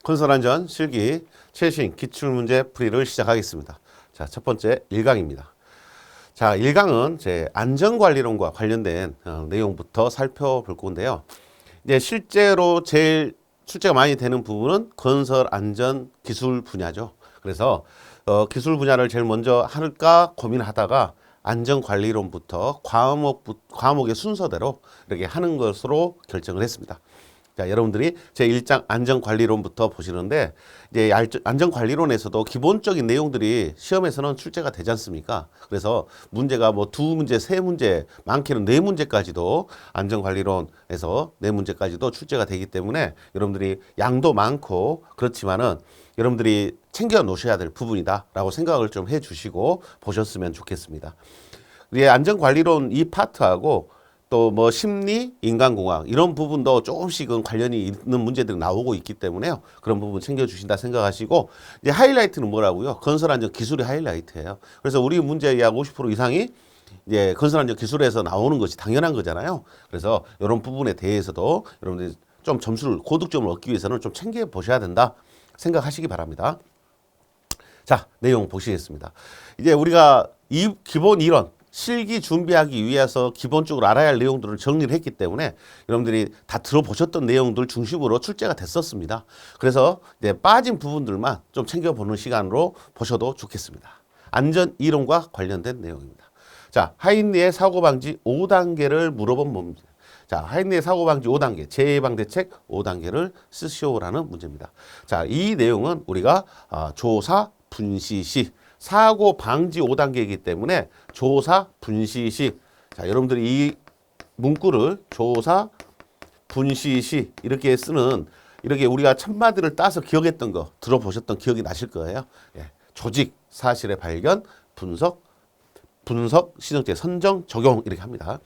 건설안전 실기 최신 기출문제 풀이를 시작하겠습니다. 자, 첫 번째 1강입니다. 자, 1강은 제 안전관리론과 관련된 내용부터 살펴볼 건데요. 이제 실제로 제일 출제가 많이 되는 부분은 건설안전 기술 분야죠. 그래서 기술 분야를 제일 먼저 할까 고민하다가 안전관리론부터 과목의 순서대로 이렇게 하는 것으로 결정을 했습니다. 자, 여러분들이 제1장 안전관리론부터 보시는데, 이제 안전관리론에서도 기본적인 내용들이 시험에서는 출제가 되지 않습니까? 그래서 문제가 뭐 2문제, 3문제, 많게는 4문제까지도 안전관리론에서 4문제까지도 출제가 되기 때문에 여러분들이 양도 많고 그렇지만은 여러분들이 챙겨 놓으셔야 될 부분이다라고 생각을 좀 해 주시고 보셨으면 좋겠습니다. 이제 안전관리론 이 파트하고 또 뭐 심리, 인간공학 이런 부분도 조금씩은 관련이 있는 문제들이 나오고 있기 때문에요. 그런 부분 챙겨주신다 생각하시고, 이제 하이라이트는 뭐라고요? 건설안전 기술이 하이라이트예요. 그래서 우리 문제의 약 50% 이상이 이제 건설안전 기술에서 나오는 것이 당연한 거잖아요. 그래서 이런 부분에 대해서도 여러분들이 좀 점수를, 고득점을 얻기 위해서는 좀 챙겨 보셔야 된다 생각하시기 바랍니다. 자, 내용 보시겠습니다. 이제 우리가 이 기본 이론, 실기 준비하기 위해서 기본적으로 알아야 할 내용들을 정리를 했기 때문에 여러분들이 다 들어보셨던 내용들 중심으로 출제가 됐었습니다. 그래서 이제 빠진 부분들만 좀 챙겨보는 시간으로 보셔도 좋겠습니다. 안전 이론과 관련된 내용입니다. 자, 하인리의 사고방지 5단계를 물어본 문제. 자, 하인리의 사고방지 5단계, 재예방대책 5단계를 쓰시오라는 문제입니다. 자, 이 내용은 우리가 조사, 분시 시 사고 방지 5단계이기 때문에 조사, 분시 시. 자, 여러분들이 이 문구를 조사, 분시 시 이렇게 쓰는, 이렇게 우리가 첫 마디를 따서 기억했던 거 들어보셨던 기억이 나실 거예요. 예. 조직, 사실의 발견, 분석, 시정체, 선정, 적용 이렇게 합니다.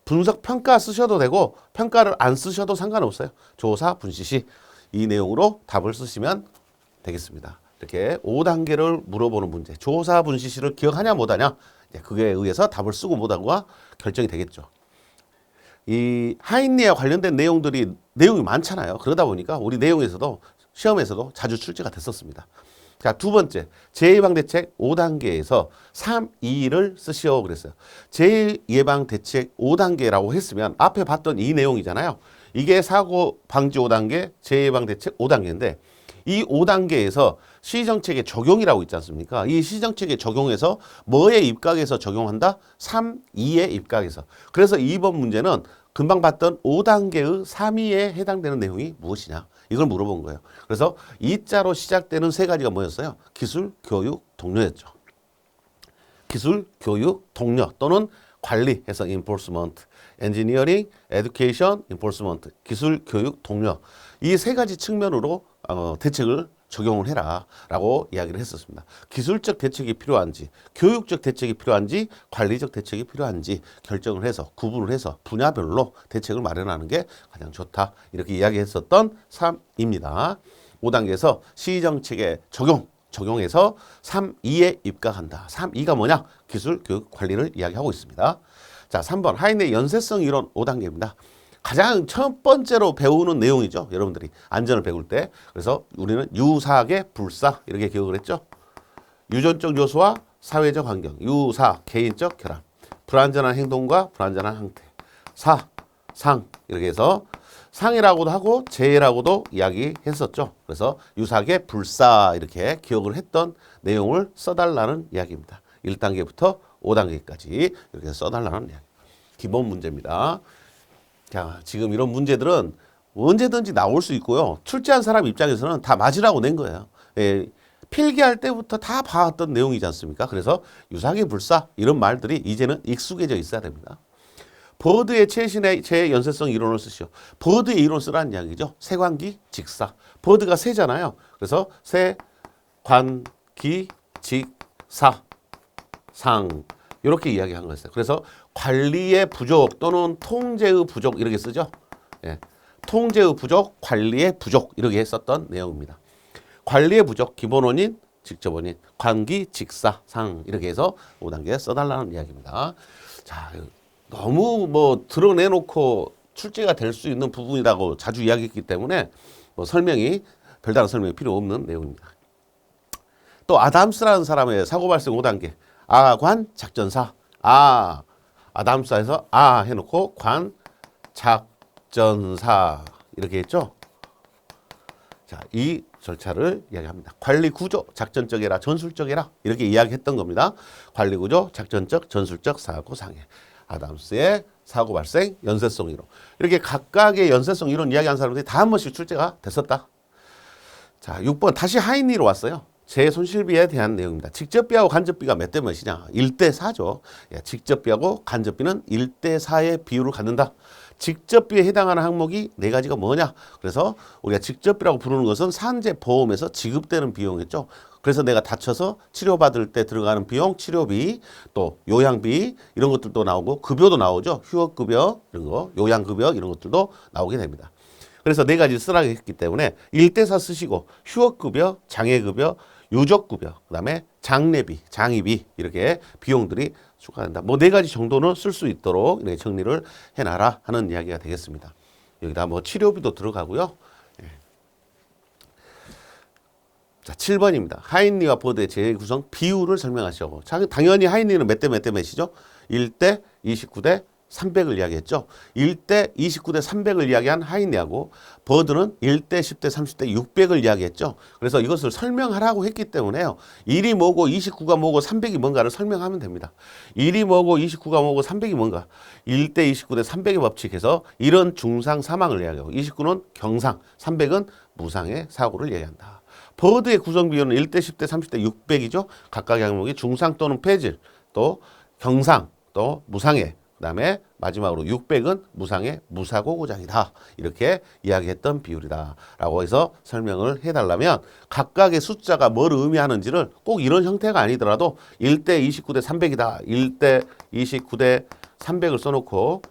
분석, 평가 쓰셔도 되고 평가를 안 쓰셔도 상관없어요. 조사, 분시 시 이 내용으로 답을 쓰시면 되겠습니다. 이렇게 5단계를 물어보는 문제. 조사, 분시 시를 기억하냐 못하냐. 그에 의해서 답을 쓰고 못하고가 결정이 되겠죠. 이 하인리와 관련된 내용이 많잖아요. 그러다 보니까 우리 내용에서도 시험에서도 자주 출제가 됐었습니다. 자, 두 번째, 재예방대책 5단계에서 3, 2를 쓰시오 그랬어요. 재예방대책 5단계라고 했으면 앞에 봤던 이 내용이잖아요. 이게 사고 방지 5단계, 재예방대책 5단계인데 이 5단계에서 시정책의 적용이라고 있지 않습니까? 이 시정책의 적용에서 뭐에 입각해서 적용한다? 3, 2에 입각해서. 그래서 2번 문제는 금방 봤던 5단계의 3위에 해당되는 내용이 무엇이냐? 이걸 물어본 거예요. 그래서 2자로 시작되는 세 가지가 뭐였어요? 기술, 교육, 동료였죠. 기술, 교육, 동료 또는 관리해서 enforcement, engineering, education, enforcement, 기술, 교육, 동료. 이 세 가지 측면으로 대책을 적용을 해라 라고 이야기를 했었습니다. 기술적 대책이 필요한지, 교육적 대책이 필요한지, 관리적 대책이 필요한지 결정을 해서, 구분을 해서 분야별로 대책을 마련하는 게 가장 좋다 이렇게 이야기했었던 3입니다. 5단계에서 시정책의 적용해서 3, 2에 입각한다. 3, 2가 뭐냐? 기술, 교육, 관리를 이야기하고 있습니다. 자, 3번 하인의 연쇄성 이론 5단계입니다. 가장 첫 번째로 배우는 내용이죠. 여러분들이 안전을 배울 때. 그래서 우리는 유사계, 불사 이렇게 기억을 했죠. 유전적 요소와 사회적 환경, 유사, 개인적 결함, 불안전한 행동과 불안전한 상태, 사, 상 이렇게 해서 상이라고도 하고 재라고도 이야기했었죠. 그래서 유사계, 불사 이렇게 기억을 했던 내용을 써달라는 이야기입니다. 1단계부터 5단계까지 이렇게 써달라는 이야기. 기본 문제입니다. 자, 지금 이런 문제들은 언제든지 나올 수 있고요. 출제한 사람 입장에서는 다 맞으라고 낸 거예요. 예, 필기할 때부터 다 봐왔던 내용이지 않습니까? 그래서 유사계, 불사 이런 말들이 이제는 익숙해져 있어야 됩니다. 버드의 최신의 재연쇄성 이론을 쓰시오. 버드의 이론 쓰라는 이야기죠. 세관기, 직사. 버드가 세잖아요. 그래서 세, 관, 기, 직, 사, 상 이렇게 이야기한 거였어요. 그래서 관리의 부족 또는 통제의 부족 이렇게 쓰죠. 예. 통제의 부족, 관리의 부족 이렇게 했었던 내용입니다. 관리의 부족, 기본 원인, 직접 원인, 관기, 직사, 상 이렇게 해서 5단계 써달라는 이야기입니다. 자, 너무 뭐 드러내놓고 출제가 될 수 있는 부분이라고 자주 이야기했기 때문에 뭐 설명이 별다른 설명이 필요 없는 내용입니다. 또 아담스라는 사람의 사고 발생 5단계. 아관 작전사. 아담스에서 해놓고 관 작전사 이렇게 했죠. 자, 이 절차를 이야기합니다. 관리구조, 작전적이라 전술적이라 이렇게 이야기했던 겁니다. 관리구조, 작전적, 전술적, 사고상해. 아담스의 사고 발생, 연쇄성 이론. 이렇게 각각의 연쇄성 이론 이야기한 사람들이 다 한 번씩 출제가 됐었다. 자, 6번 다시 하인리로 왔어요. 재손실비에 대한 내용입니다. 직접비하고 간접비가 몇 대 몇이냐? 1대 4죠. 직접비하고 간접비는 1대 4의 비율을 갖는다. 직접비에 해당하는 항목이 네 가지가 뭐냐? 그래서 우리가 직접비라고 부르는 것은 산재보험에서 지급되는 비용이죠. 그래서 내가 다쳐서 치료받을 때 들어가는 비용, 치료비, 또 요양비 이런 것들도 나오고 급여도 나오죠. 휴업급여 이런 거, 요양급여 이런 것들도 나오게 됩니다. 그래서 네 가지 쓰라고 했기 때문에 1대 4 쓰시고 휴업급여, 장애급여, 유족급여, 그다음에 장례비, 장의비 이렇게 비용들이 추가된다. 뭐 네 가지 정도는 쓸 수 있도록 이렇게 정리를 해놔라 하는 이야기가 되겠습니다. 여기다 뭐 치료비도 들어가고요. 자, 7번입니다. 하인리와 버드의 재구성 비율을 설명하시고. 당연히 하인리는 몇 대 몇 대 몇이죠? 1대 29대 300을 이야기했죠. 1대 29대 300을 이야기한 하인리하고 버드는 1대 10대 30대 600을 이야기했죠. 그래서 이것을 설명하라고 했기 때문에요. 1이 뭐고 29가 뭐고 300이 뭔가를 설명하면 됩니다. 1이 뭐고 29가 뭐고 300이 뭔가. 1대 29대 300의 법칙에서 1은 중상 사망을 이야기하고 29는 경상, 300은 무상의 사고를 이야기한다. 버드의 구성 비율은 1대 10대 30대 600이죠. 각각의 항목이 중상 또는 폐질, 또 경상, 또 무상해. 그 다음에 마지막으로 600은 무상의 무사고 고장이다. 이렇게 이야기했던 비율이다. 라고 해서 설명을 해달라면 각각의 숫자가 뭘 의미하는지를 꼭 이런 형태가 아니더라도 1대 29대 300이다. 1대 29대 300을 써놓고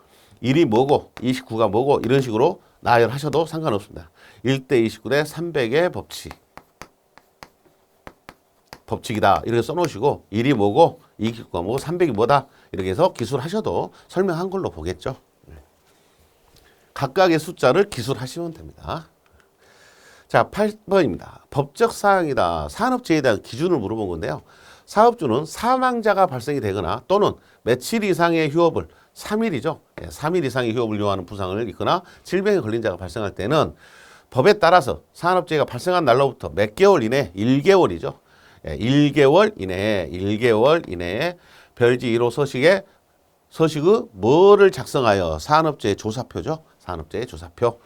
1이 뭐고 29가 뭐고 이런 식으로 나열하셔도 상관없습니다. 1대 29대 300의 법칙이다. 이렇게 써놓으시고 1이 뭐고 29가 뭐고 300이 뭐다. 이렇게 해서 기술하셔도 설명한 걸로 보겠죠. 각각의 숫자를 기술하시면 됩니다. 자, 8번입니다. 법적 사항이다. 산업재해에 대한 기준을 물어본 건데요. 사업주는 사망자가 발생이 되거나 또는 며칠 이상의 휴업을 3일이죠. 3일 이상의 휴업을 요하는 부상을 입거나 질병에 걸린 자가 발생할 때는 법에 따라서 산업재해가 발생한 날로부터 몇 개월 이내 1개월이죠. 1개월 이내에 별지 1호 서식의 뭐를 작성하여 산업재해 조사표죠. 산업재해 조사표.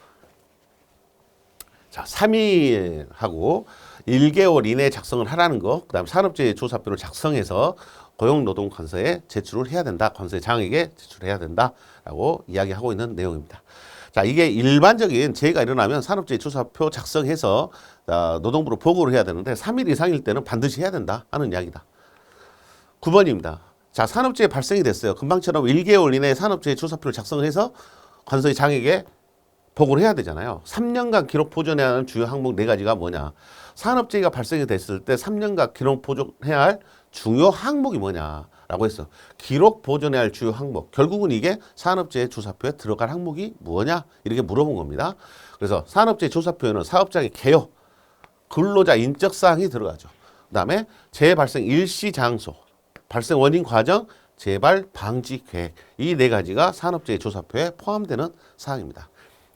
자, 3일하고 1개월 이내에 작성을 하라는 거. 그다음 산업재해 조사표를 작성해서 고용노동관서에 제출을 해야 된다. 관서의 장에게 제출해야 된다라고 이야기하고 있는 내용입니다. 자, 이게 일반적인 재해가 일어나면 산업재해 조사표 작성해서 노동부로 보고를 해야 되는데 3일 이상일 때는 반드시 해야 된다 하는 이야기다. 9번입니다. 자, 산업재해 발생이 됐어요. 금방처럼 1개월 이내에 산업재해 조사표를 작성을 해서 관서의 장에게 보고를 해야 되잖아요. 3년간 기록 보존해야 하는 주요 항목 4가지가 뭐냐. 산업재해가 발생이 됐을 때 3년간 기록 보존해야 할 중요 항목이 뭐냐라고 했어. 기록 보존해야 할 주요 항목. 결국은 이게 산업재해 조사표에 들어갈 항목이 뭐냐 이렇게 물어본 겁니다. 그래서 산업재해 조사표에는 사업장의 개요, 근로자 인적 사항이 들어가죠. 그다음에 재해 발생 일시 장소, 발생 원인 과정, 재발 방지 계획. 이 4가지가 산업재해 조사표에 포함되는 사항입니다.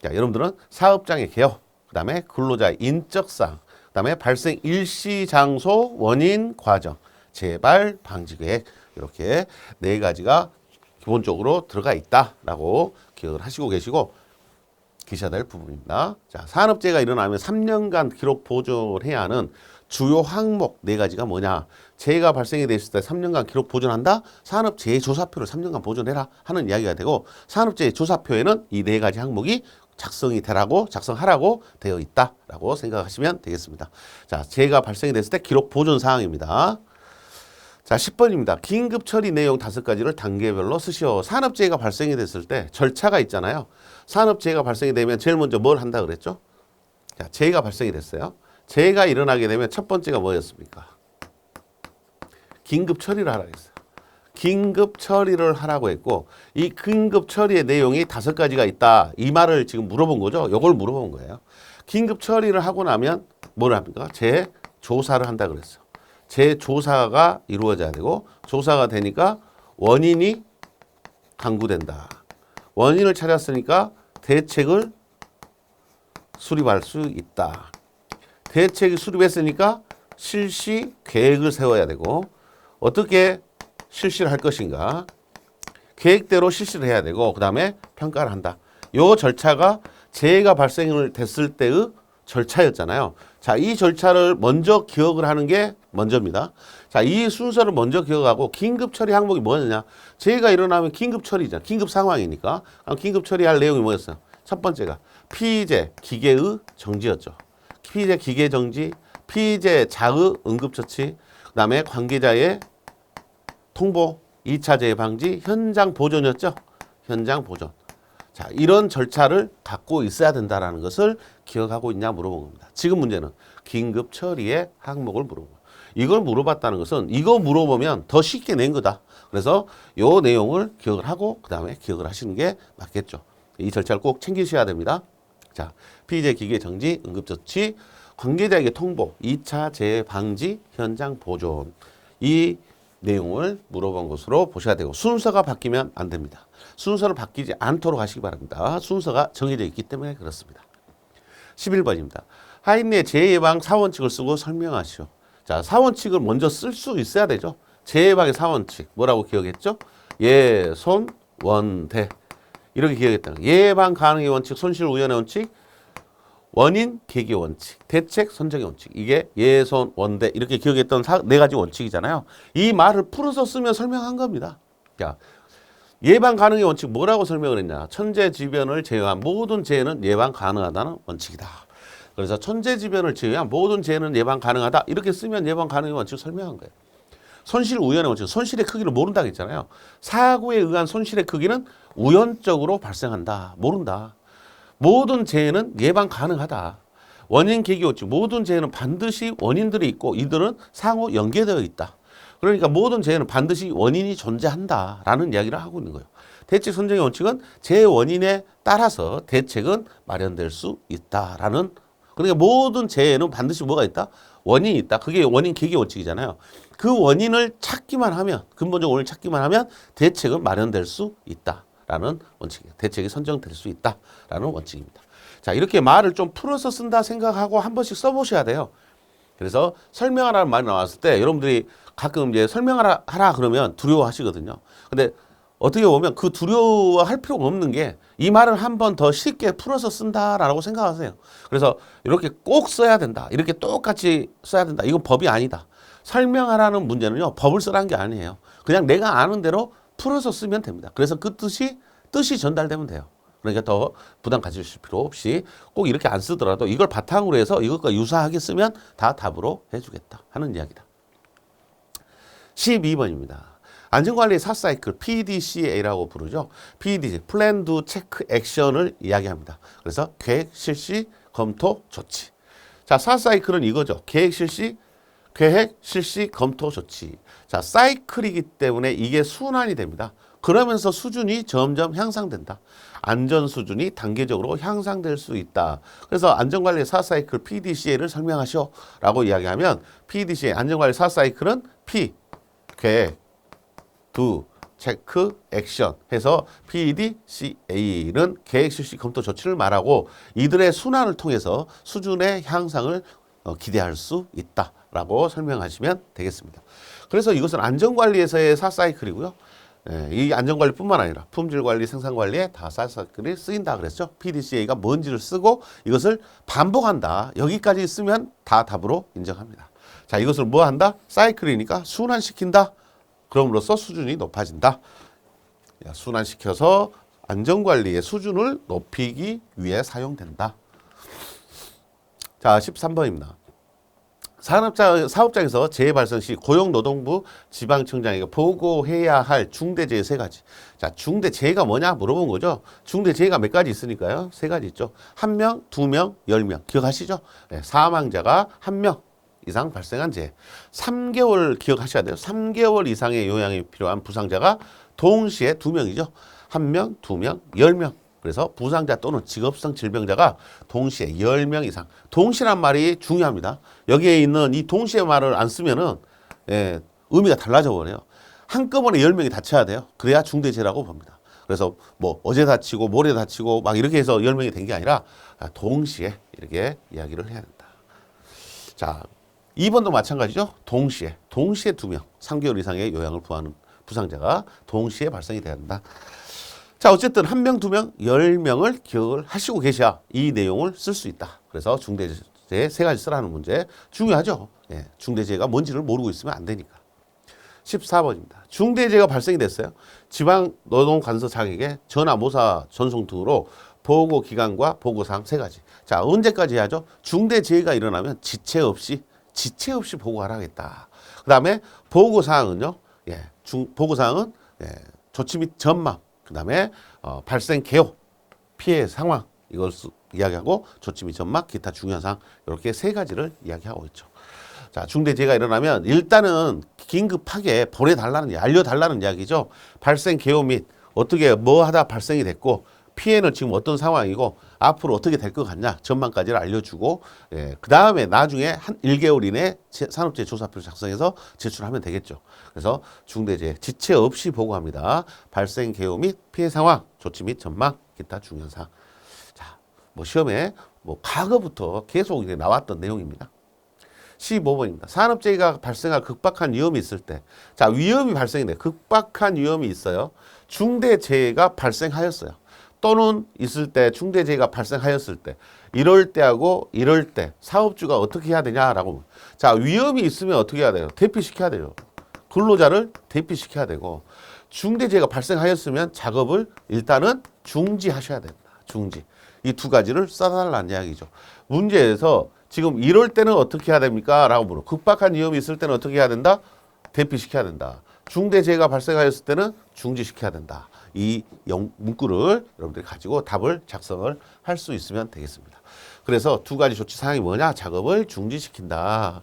자, 여러분들은 사업장의 개요, 그다음에 근로자 인적 사항, 그다음에 발생 일시 장소, 원인 과정, 재발 방지 계획 이렇게 4가지가 기본적으로 들어가 있다라고 기억을 하시고 계시고 계셔야 될 부분입니다. 자, 산업재해가 일어나면 3년간 기록 보존해야 하는 주요 항목 4가지가 뭐냐. 재해가 발생이 됐을 때 3년간 기록 보존한다. 산업재해조사표를 3년간 보존해라 하는 이야기가 되고 산업재해조사표에는 이 4가지 항목이 작성하라고 되어 있다라고 생각하시면 되겠습니다. 자, 재해가 발생이 됐을 때 기록 보존 사항입니다. 자, 10번입니다. 긴급 처리 내용 5가지를 단계별로 쓰시오. 산업재해가 발생이 됐을 때 절차가 있잖아요. 산업재해가 발생이 되면 제일 먼저 뭘 한다 그랬죠? 자, 재해가 발생이 됐어요. 재해가 일어나게 되면 첫 번째가 뭐였습니까? 긴급 처리를 하라 했어요. 긴급 처리를 하라고 했고 이 긴급 처리의 내용이 5가지가 있다. 이 말을 지금 물어본 거죠. 이걸 물어본 거예요. 긴급 처리를 하고 나면 뭘 합니까? 재조사를 한다 그랬어. 재조사가 이루어져야 되고 조사가 되니까 원인이 강구된다. 원인을 찾았으니까 대책을 수립할 수 있다. 대책이 수립했으니까 실시 계획을 세워야 되고 어떻게 실시를 할 것인가 계획대로 실시를 해야 되고 그 다음에 평가를 한다. 요 절차가 재해가 발생을 됐을 때의 절차였잖아요. 자, 이 절차를 먼저 기억을 하는 게 먼저입니다. 자, 이 순서를 먼저 기억하고 긴급 처리 항목이 뭐였냐? 재해가 일어나면 긴급 처리잖아. 긴급 상황이니까. 긴급 처리할 내용이 뭐였어요? 첫 번째가 피의제 기계의 정지였죠. 피의제 기계 정지, 피의제 자의 응급처치, 그 다음에 관계자의 통보, 2차 재해 방지, 현장 보존이었죠. 현장 보존. 자, 이런 절차를 갖고 있어야 된다는 것을 기억하고 있냐 물어본 겁니다. 지금 문제는 긴급 처리의 항목을 물어본 거예요. 이걸 물어봤다는 것은 이거 물어보면 더 쉽게 낸 거다. 그래서 요 내용을 기억을 하고 그 다음에 기억을 하시는 게 맞겠죠. 이 절차를 꼭 챙기셔야 됩니다. 자, 피의제 기계 정지, 응급처치, 관계자에게 통보, 2차 재해 방지, 현장 보존. 이 내용을 물어본 것으로 보셔야 되고 순서가 바뀌면 안 됩니다. 순서를 바뀌지 않도록 하시기 바랍니다. 순서가 정해져 있기 때문에 그렇습니다. 11번입니다. 하인의 재해예방 4원칙을 쓰고 설명하시오. 자, 4원칙을 먼저 쓸 수 있어야 되죠. 재해예방의 4원칙 뭐라고 기억했죠? 예, 손, 원, 대 이렇게 기억했다. 예방 가능의 원칙, 손실 우연의 원칙, 원인 계기 원칙, 대책 선정의 원칙. 이게 예손 원대 이렇게 기억했던 4가지 원칙이잖아요. 이 말을 풀어서 쓰면 설명한 겁니다. 자, 예방 가능의 원칙 뭐라고 설명을 했냐? 천재지변을 제외한 모든 재해는 예방 가능하다는 원칙이다. 그래서 천재지변을 제외한 모든 재해는 예방 가능하다. 이렇게 쓰면 예방 가능의 원칙을 설명한 거예요. 손실 우연의 원칙, 손실의 크기를 모른다고 했잖아요. 사고에 의한 손실의 크기는 우연적으로 발생한다. 모른다. 모든 재해는 예방 가능하다. 원인 계기 원칙, 모든 재해는 반드시 원인들이 있고 이들은 상호 연계되어 있다. 그러니까 모든 재해는 반드시 원인이 존재한다라는 이야기를 하고 있는 거예요. 대책 선정의 원칙은 재해 원인에 따라서 대책은 마련될 수 있다라는, 그러니까 모든 재해는 반드시 뭐가 있다? 원인이 있다. 그게 원인 계기 원칙이잖아요. 그 원인을 찾기만 하면, 근본적 원인을 찾기만 하면 대책은 마련될 수 있다. 라는 원칙이에요. 대책이 선정될 수 있다라는 원칙입니다. 자, 이렇게 말을 좀 풀어서 쓴다 생각하고 한 번씩 써보셔야 돼요. 그래서 설명하라는 말이 나왔을 때 여러분들이 가끔 이제 설명하라 그러면 두려워하시거든요. 근데 어떻게 보면 그 두려워할 필요가 없는 게 이 말을 한 번 더 쉽게 풀어서 쓴다라고 생각하세요. 그래서 이렇게 꼭 써야 된다. 이렇게 똑같이 써야 된다. 이건 법이 아니다. 설명하라는 문제는요, 법을 쓰라는 게 아니에요. 그냥 내가 아는 대로 풀어서 쓰면 됩니다. 그래서 그 뜻이 전달되면 돼요. 그러니까 더 부담 가지실 필요 없이 꼭 이렇게 안 쓰더라도 이걸 바탕으로 해서 이것과 유사하게 쓰면 다 답으로 해주겠다 하는 이야기다. 12번입니다. 안전관리 4사이클 PDCA라고 부르죠. PDC, Plan, Do, Check, Action을 이야기합니다. 그래서 계획, 실시, 검토, 조치. 자, 4사이클은 이거죠. 계획, 실시, 검토, 조치. 자, 사이클이기 때문에 이게 순환이 됩니다. 그러면서 수준이 점점 향상된다. 안전 수준이 단계적으로 향상될 수 있다. 그래서 안전관리 4사이클 PDCA를 설명하시오라고 이야기하면 PDCA, 안전관리 4사이클은 P, 계획, Do, 체크, 액션 해서 PDCA는 계획, 실시, 검토, 조치를 말하고 이들의 순환을 통해서 수준의 향상을 기대할 수 있다라고 설명하시면 되겠습니다. 그래서 이것은 안전관리에서의 4사이클이고요. 이 안전관리뿐만 아니라 품질관리, 생산관리에 다 4사이클이 쓰인다 그랬죠. PDCA가 뭔지를 쓰고 이것을 반복한다. 여기까지 쓰면 다 답으로 인정합니다. 자, 이것을 뭐 한다? 사이클이니까 순환시킨다. 그럼으로써 수준이 높아진다. 순환시켜서 안전관리의 수준을 높이기 위해 사용된다. 자, 13번입니다. 사업장에서 재해 발생 시 고용노동부 지방청장에게 보고해야 할 중대재해 3가지. 자, 중대재해가 뭐냐 물어본 거죠. 중대재해가 몇 가지 있으니까요. 3가지 있죠. 1명, 2명, 10명. 기억하시죠? 네, 사망자가 1명 이상 발생한 재해. 3개월 기억하셔야 돼요. 3개월 이상의 요양이 필요한 부상자가 동시에 2명이죠. 1명, 2명, 10명. 그래서 부상자 또는 직업성 질병자가 동시에 10명 이상. 동시란 말이 중요합니다. 여기에 있는 이 동시의 말을 안 쓰면은 의미가 달라져 버려요. 한꺼번에 10명이 다쳐야 돼요. 그래야 중대재해라고 봅니다. 그래서 뭐 어제 다치고 모레 다치고 막 이렇게 해서 10명이 된 게 아니라 동시에 이렇게 이야기를 해야 된다. 자, 2번도 마찬가지죠. 동시에 2명, 3개월 이상의 요양을 구하는 부상자가 동시에 발생이 돼야 된다. 자, 어쨌든 1명, 2명, 10명을 기억을 하시고 계셔야 이 내용을 쓸 수 있다. 그래서 중대재해 3가지 쓰라는 문제 중요하죠. 중대재해가 뭔지를 모르고 있으면 안 되니까. 14번입니다. 중대재해가 발생이 됐어요. 지방노동관서장에게 전화, 모사, 전송 등으로 보고기간과 보고사항 3가지. 자, 언제까지 해야죠? 중대재해가 일어나면 지체 없이 보고하라겠다. 그 다음에 보고사항은요. 보고사항은 조치 및 전망, 그 다음에 발생 개요, 피해 상황 이걸 이야기하고 조치 및 전망, 기타 중요한 사항 이렇게 3가지를 이야기하고 있죠. 자, 중대재해가 일어나면 일단은 긴급하게 보내달라는, 알려달라는 이야기죠. 발생 개요 및 어떻게 뭐 하다 발생이 됐고 피해는 지금 어떤 상황이고 앞으로 어떻게 될 것 같냐 전망까지를 알려주고 그 다음에 나중에 한 1개월 이내에 산업재해 조사표를 작성해서 제출하면 되겠죠. 그래서 중대재해 지체 없이 보고합니다. 발생 개요 및 피해 상황, 조치 및 전망, 기타 중요한 사항. 자, 뭐 시험에 뭐 과거부터 계속 나왔던 내용입니다. 15번입니다. 산업재해가 발생할 극박한 위험이 있을 때, 자, 위험이 발생이 돼. 극박한 위험이 있어요. 중대재해가 발생하였어요. 또는 있을 때, 중대재해가 발생하였을 때, 이럴 때하고 이럴 때 사업주가 어떻게 해야 되냐라고. 자, 위험이 있으면 어떻게 해야 돼요? 대피시켜야 돼요. 근로자를 대피시켜야 되고, 중대재해가 발생하였으면 작업을 일단은 중지하셔야 된다. 중지. 이 2가지를 써달라는 이야기죠. 문제에서 지금 이럴 때는 어떻게 해야 됩니까? 라고 물어. 극박한 위험이 있을 때는 어떻게 해야 된다? 대피시켜야 된다. 중대재해가 발생하였을 때는 중지시켜야 된다. 이 문구를 여러분들이 가지고 답을 작성을 할 수 있으면 되겠습니다. 그래서 2가지 조치 사항이 뭐냐? 작업을 중지시킨다.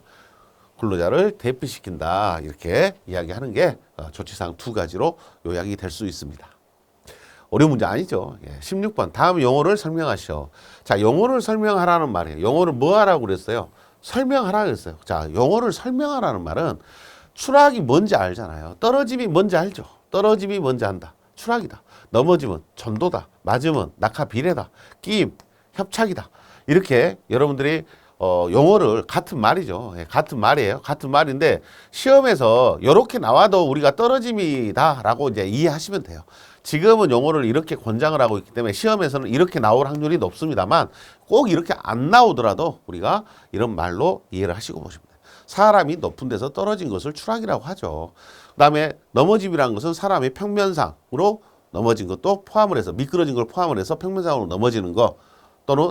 근로자를 대피시킨다. 이렇게 이야기하는 게 조치사항 2가지로 요약이 될 수 있습니다. 어려운 문제 아니죠. 16번. 다음 용어를 설명하시오. 자, 용어를 설명하라는 말이에요. 용어를 뭐 하라고 그랬어요? 설명하라고 그랬어요. 자, 용어를 설명하라는 말은 추락이 뭔지 알잖아요. 떨어짐이 뭔지 알죠. 떨어짐이 뭔지 안다. 추락이다. 넘어지면 전도다. 맞으면 낙하 비례다. 끼임, 협착이다. 이렇게 여러분들이 용어를 같은 말이죠. 같은 말이에요. 같은 말인데 시험에서 이렇게 나와도 우리가 떨어짐이다라고 이제 이해하시면 돼요. 지금은 용어를 이렇게 권장을 하고 있기 때문에 시험에서는 이렇게 나올 확률이 높습니다만 꼭 이렇게 안 나오더라도 우리가 이런 말로 이해를 하시고 보시면 돼요. 사람이 높은 데서 떨어진 것을 추락이라고 하죠. 그 다음에 넘어짐이라는 것은 사람이 평면상으로 넘어진 것도 포함을 해서 미끄러진 걸 포함을 해서 평면상으로 넘어지는 거 또는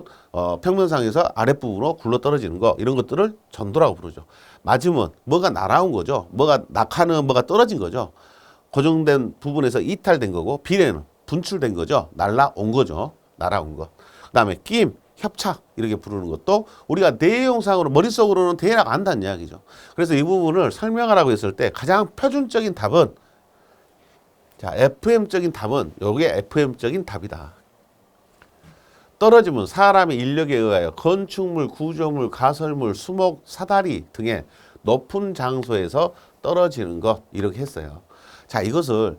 평면상에서 아랫부분으로 굴러 떨어지는 거 이런 것들을 전도라고 부르죠. 맞으면 뭐가 날아온 거죠. 뭐가 낙하는 뭐가 떨어진 거죠. 고정된 부분에서 이탈된 거고 비례는 분출된 거죠. 날아온 거죠. 날아온 거. 그 다음에 끼임, 협착 이렇게 부르는 것도 우리가 내용상으로 머릿속으로는 대략 안다는 이야기죠. 그래서 이 부분을 설명하라고 했을 때 가장 표준적인 답은 자, FM적인 답은 여기에 FM적인 답이다. 떨어지면 사람의 인력에 의하여 건축물, 구조물, 가설물, 수목, 사다리 등의 높은 장소에서 떨어지는 것 이렇게 했어요. 자, 이것을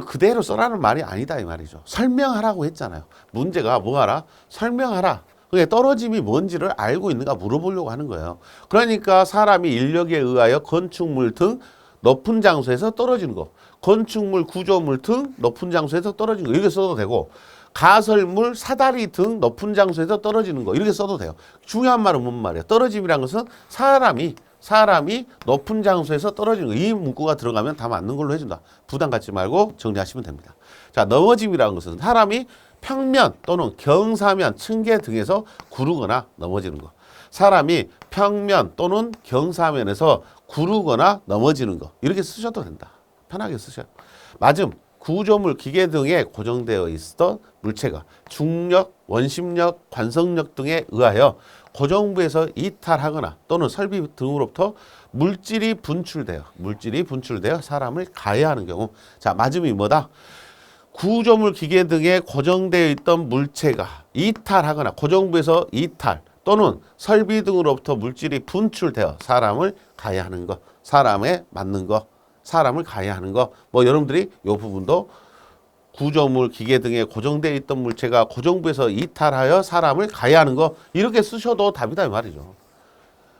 그대로 써라는 말이 아니다 이 말이죠. 설명하라고 했잖아요. 문제가 뭐하라? 설명하라. 그게 떨어짐이 뭔지를 알고 있는가 물어보려고 하는 거예요. 그러니까 사람이 인력에 의하여 건축물 등 높은 장소에서 떨어지는 거. 건축물, 구조물 등 높은 장소에서 떨어지는 거. 이렇게 써도 되고 가설물, 사다리 등 높은 장소에서 떨어지는 거. 이렇게 써도 돼요. 중요한 말은 뭔 말이에요? 떨어짐이라는 것은 사람이 높은 장소에서 떨어지는 거. 이 문구가 들어가면 다 맞는 걸로 해준다. 부담 갖지 말고 정리하시면 됩니다. 자, 넘어짐이라는 것은 사람이 평면 또는 경사면, 층계 등에서 구르거나 넘어지는 거. 사람이 평면 또는 경사면에서 구르거나 넘어지는 거. 이렇게 쓰셔도 된다. 편하게 쓰셔요. 맞음. 구조물, 기계 등에 고정되어 있었던 물체가 중력, 원심력, 관성력 등에 의하여 고정부에서 이탈하거나 또는 설비 등으로부터 물질이 분출되어 사람을 가해하는 경우. 자, 맞음이 뭐다? 구조물, 기계 등에 고정되어 있던 물체가 이탈하거나 고정부에서 이탈 또는 설비 등으로부터 물질이 분출되어 사람을 가해하는 것, 사람에 맞는 것, 사람을 가해하는 것. 뭐 여러분들이 이 부분도 구조물, 기계 등에 고정되어 있던 물체가 고정부에서 이탈하여 사람을 가해하는 것, 이렇게 쓰셔도 답이다 이 말이죠.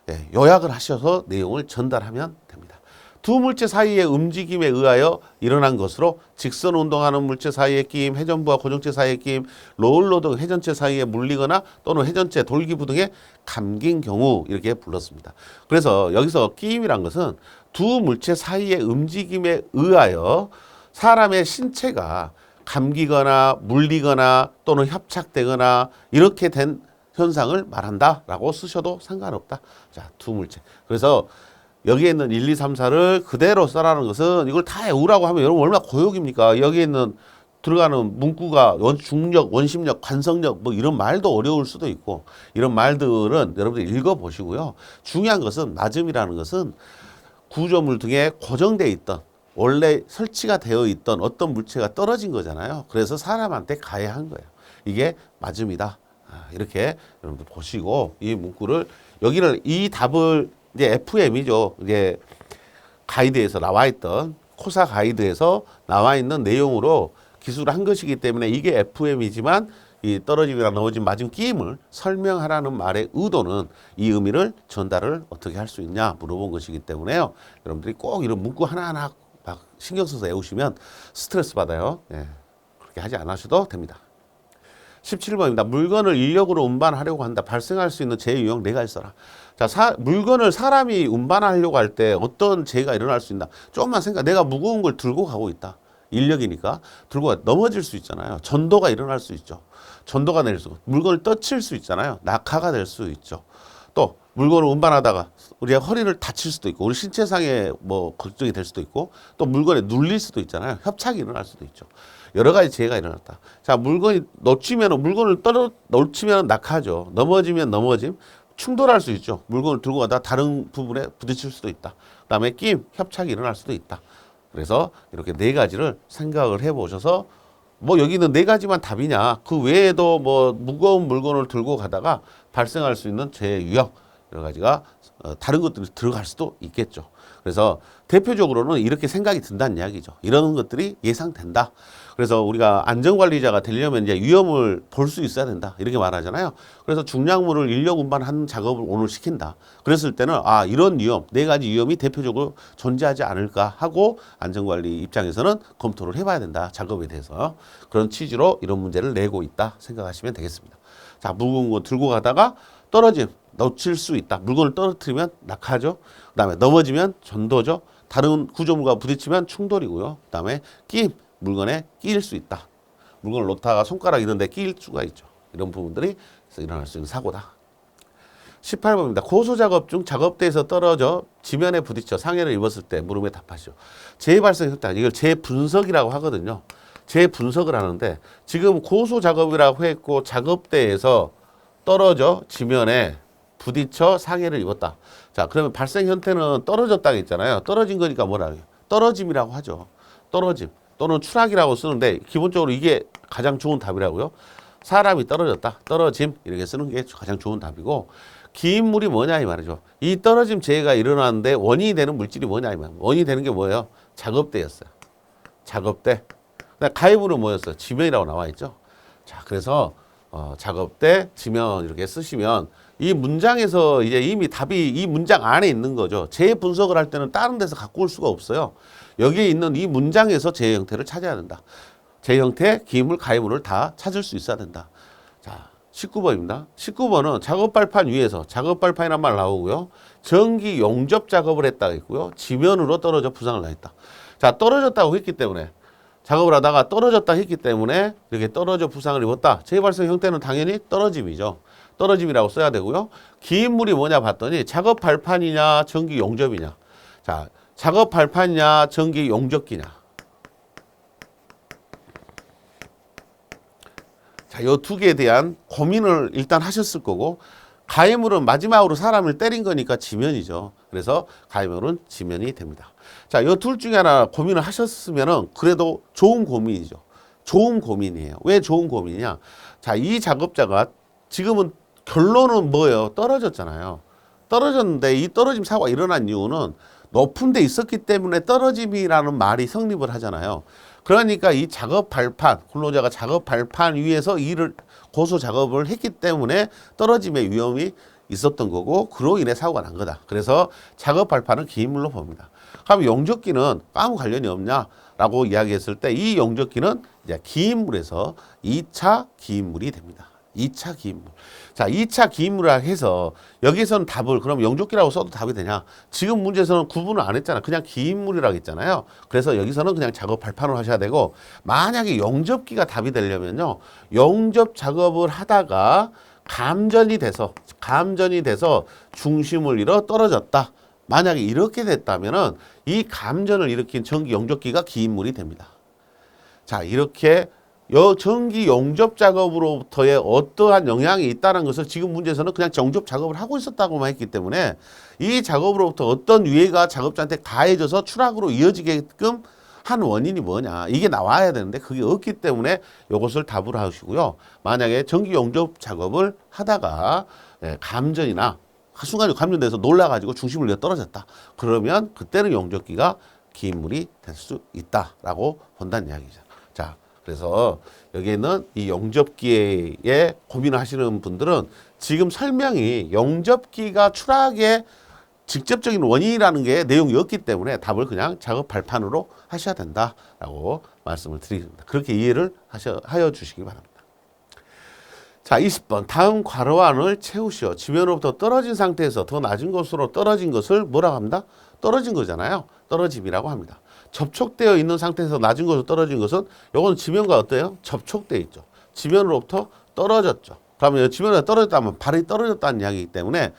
예, 요약을 하셔서 내용을 전달하면 됩니다. 두 물체 사이의 움직임에 의하여 일어난 것으로 직선 운동하는 물체 사이의 끼임, 회전부와 고정체 사이의 끼임, 롤러 등 회전체 사이에 물리거나 또는 회전체, 돌기부 등에 감긴 경우, 이렇게 불렀습니다. 그래서 여기서 끼임이란 것은 두 물체 사이의 움직임에 의하여 사람의 신체가 감기거나 물리거나 또는 협착되거나 이렇게 된 현상을 말한다라고 쓰셔도 상관없다. 자, 두 물체. 그래서 여기에 있는 1, 2, 3, 4를 그대로 써라는 것은, 이걸 다 외우라고 하면 여러분 얼마나 고역입니까? 여기에 있는 들어가는 문구가 중력, 원심력, 관성력 뭐 이런 말도 어려울 수도 있고, 이런 말들은 여러분들 읽어보시고요. 중요한 것은, 맞음이라는 것은 구조물 등에 고정되어 있던, 원래 설치가 되어 있던 어떤 물체가 떨어진 거잖아요. 그래서 사람한테 가해한 거예요. 이게 맞음이다. 이렇게 여러분들 보시고, 이 문구를, 여기를, 이 답을 이제 FM이죠. 이제 가이드에서 나와 있던, 코사 가이드에서 나와 있는 내용으로 기술을 한 것이기 때문에 이게 FM이지만, 이 떨어짐이나 넘어짐, 맞음, 끼임을 설명하라는 말의 의도는 이 의미를 전달을 어떻게 할 수 있냐 물어본 것이기 때문에요. 여러분들이 꼭 이런 문구 하나하나 막 신경 써서 외우시면 스트레스 받아요. 예, 그렇게 하지 않으셔도 됩니다. 17번입니다. 물건을 인력으로 운반하려고 한다. 발생할 수 있는 재해 유형 4가지 써라. 자, 물건을 사람이 운반하려고 할 때 어떤 재해가 일어날 수 있나. 조금만 생각. 내가 무거운 걸 들고 가고 있다. 인력이니까 들고 넘어질 수 있잖아요. 전도가 일어날 수 있죠. 전도가 낼 수, 물건을 떠칠 수 있잖아요. 낙하가 될 수 있죠. 또 물건을 운반하다가 우리가 허리를 다칠 수도 있고, 우리 신체상에 뭐 걱정이 될 수도 있고, 또 물건에 눌릴 수도 있잖아요. 협착이 일어날 수도 있죠. 여러 가지 재해가 일어났다. 자, 물건이 물건을 놓치면 낙하죠. 넘어지면 넘어짐, 충돌할 수 있죠. 물건을 들고 가다 다른 부분에 부딪힐 수도 있다. 그다음에 끼임, 협착이 일어날 수도 있다. 그래서 이렇게 4가지를 생각을 해보셔서, 뭐 여기는 4가지만 답이냐, 그 외에도 뭐 무거운 물건을 들고 가다가 발생할 수 있는 재해 유형 여러 가지가 다른 것들이 들어갈 수도 있겠죠. 그래서 대표적으로는 이렇게 생각이 든다는 이야기죠. 이런 것들이 예상된다. 그래서 우리가 안전관리자가 되려면 이제 위험을 볼 수 있어야 된다. 이렇게 말하잖아요. 그래서 중량물을 인력 운반하는 작업을 오늘 시킨다. 그랬을 때는 이런 위험, 4가지 위험이 대표적으로 존재하지 않을까 하고 안전관리 입장에서는 검토를 해봐야 된다. 작업에 대해서. 그런 취지로 이런 문제를 내고 있다 생각하시면 되겠습니다. 자, 무거운 거 들고 가다가 떨어짐, 놓칠 수 있다. 물건을 떨어뜨리면 낙하죠. 그 다음에 넘어지면 전도죠. 다른 구조물과 부딪히면 충돌이고요. 그 다음에 끼임, 물건에 끼일 수 있다. 물건을 놓다가 손가락 이런 데 끼일 수가 있죠. 이런 부분들이 일어날 수 있는 사고다. 18번입니다. 고소작업 중 작업대에서 떨어져 지면에 부딪혀 상해를 입었을 때 물음에 답하시오. 재해 발생 흑단, 이걸 재분석이라고 하거든요. 재분석을 하는데, 지금 고소작업이라고 했고 작업대에서 떨어져 지면에 부딪혀 상해를 입었다. 자, 그러면 발생 형태는 떨어졌다고 했잖아요. 떨어진 거니까 뭐라 해요? 떨어짐이라고 하죠. 떨어짐 또는 추락이라고 쓰는데, 기본적으로 이게 가장 좋은 답이라고요. 사람이 떨어졌다, 떨어짐, 이렇게 쓰는 게 가장 좋은 답이고, 기인물이 뭐냐 이 말이죠. 이 떨어짐 재해가 일어나는데 원인이 되는 물질이 뭐냐 이 말이에요. 원인이 되는 게 뭐예요? 작업대였어요. 작업대. 가해물은 뭐였어요? 지면이라고 나와 있죠. 자, 그래서 작업대, 지면 이렇게 쓰시면 이 문장에서 이제 이미 답이 이 문장 안에 있는 거죠. 재해 분석을 할 때는 다른 데서 갖고 올 수가 없어요. 여기에 있는 이 문장에서 재해 형태를 찾아야 된다. 재해 형태, 기인물, 가해물을 다 찾을 수 있어야 된다. 자, 19번입니다. 19번은 작업 발판 위에서, 작업 발판이란 말 나오고요. 전기 용접 작업을 했다고 했고요. 지면으로 떨어져 부상을 당했다. 자, 떨어졌다고 했기 때문에, 작업을 하다가 떨어졌다 했기 때문에 이렇게 떨어져 부상을 입었다. 재해 발생 형태는 당연히 떨어짐이죠. 떨어짐이라고 써야 되고요. 기인물이 뭐냐 봤더니 작업 발판이냐 전기 용접이냐. 자, 작업 발판이냐 전기 용접기냐. 자, 요 두 개에 대한 고민을 일단 하셨을 거고, 가해물은 마지막으로 사람을 때린 거니까 지면이죠. 그래서 가해물은 지면이 됩니다. 자, 요 둘 중에 하나 고민을 하셨으면은 그래도 좋은 고민이죠. 좋은 고민이에요. 왜 좋은 고민이냐? 자, 이 작업자가 지금은 결론은 뭐예요? 떨어졌잖아요. 떨어졌는데 이 떨어짐 사고가 일어난 이유는 높은 데 있었기 때문에 떨어짐이라는 말이 성립을 하잖아요. 그러니까 이 작업 발판, 근로자가 작업 발판 위에서 일을 고소 작업을 했기 때문에 떨어짐의 위험이 있었던 거고, 그로 인해 사고가 난 거다. 그래서 작업 발판은 기인물로 봅니다. 그럼 용접기는 아무 관련이 없냐라고 이야기했을 때, 이 용접기는 이제 기인물에서 2차 기인물이 됩니다. 2차 기인물. 자, 2차 기인물이라 해서 여기서는 답을 그럼 용접기라고 써도 답이 되냐? 지금 문제에서는 구분을 안 했잖아. 그냥 기인물이라고 했잖아요. 그래서 여기서는 그냥 작업 발판을 하셔야 되고, 만약에 용접기가 답이 되려면요, 용접 작업을 하다가 감전이 돼서 중심을 잃어 떨어졌다. 만약에 이렇게 됐다면은 이 감전을 일으킨 전기 용접기가 기인물이 됩니다. 자, 이렇게 전기 용접 작업으로부터의 어떠한 영향이 있다는 것을 지금 문제에서는 그냥 용접 작업을 하고 있었다고만 했기 때문에, 이 작업으로부터 어떤 위해가 작업자한테 가해져서 추락으로 이어지게끔 한 원인이 뭐냐, 이게 나와야 되는데 그게 없기 때문에 이것을 답을 하시고요. 만약에 전기 용접 작업을 하다가 감전이나 순간에 감전돼서 놀라가지고 중심을 잃어 떨어졌다. 그러면 그때는 용접기가 기인물이 될 수 있다라고 본다는 이야기죠. 자, 그래서 여기에는 이 용접기에 고민을 하시는 분들은 지금 설명이 용접기가 추락의 직접적인 원인이라는 게 내용이 없기 때문에 답을 그냥 작업 발판으로 하셔야 된다라고 말씀을 드립니다. 그렇게 이해를 하여 주시기 바랍니다. 자, 20번. 다음 괄호안을 채우시오. 지면으로부터 떨어진 상태에서 더 낮은 곳으로 떨어진 것을 뭐라고 합니다? 떨어진 거잖아요. 떨어짐이라고 합니다. 접촉되어 있는 상태에서 낮은 곳으로 떨어진 것은, 요건 지면과 어때요? 접촉되어 있죠. 지면으로부터 떨어졌죠. 그러면 지면에 떨어졌다면 발이 떨어졌다는 이야기이기 때문에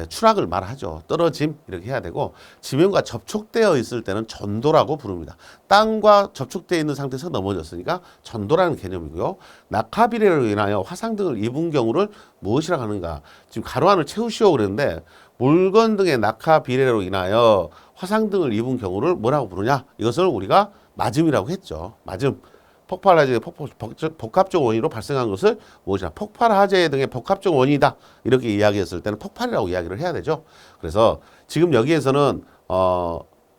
추락을 말하죠. 떨어짐 이렇게 해야 되고, 지면과 접촉되어 있을 때는 전도라고 부릅니다. 땅과 접촉되어 있는 상태에서 넘어졌으니까 전도라는 개념이고요. 낙하 비례로 인하여 화상 등을 입은 경우를 무엇이라고 하는가? 지금 가로안을 채우시오 그랬는데, 물건 등의 낙하 비례로 인하여 화상 등을 입은 경우를 뭐라고 부르냐? 이것을 우리가 맞음이라고 했죠. 맞음. 폭발 화재 복합적 원인으로 발생한 것을 뭐냐? 폭발 화재 등의 복합적 원인이다. 이렇게 이야기했을 때는 폭발이라고 이야기를 해야 되죠. 그래서 지금 여기에서는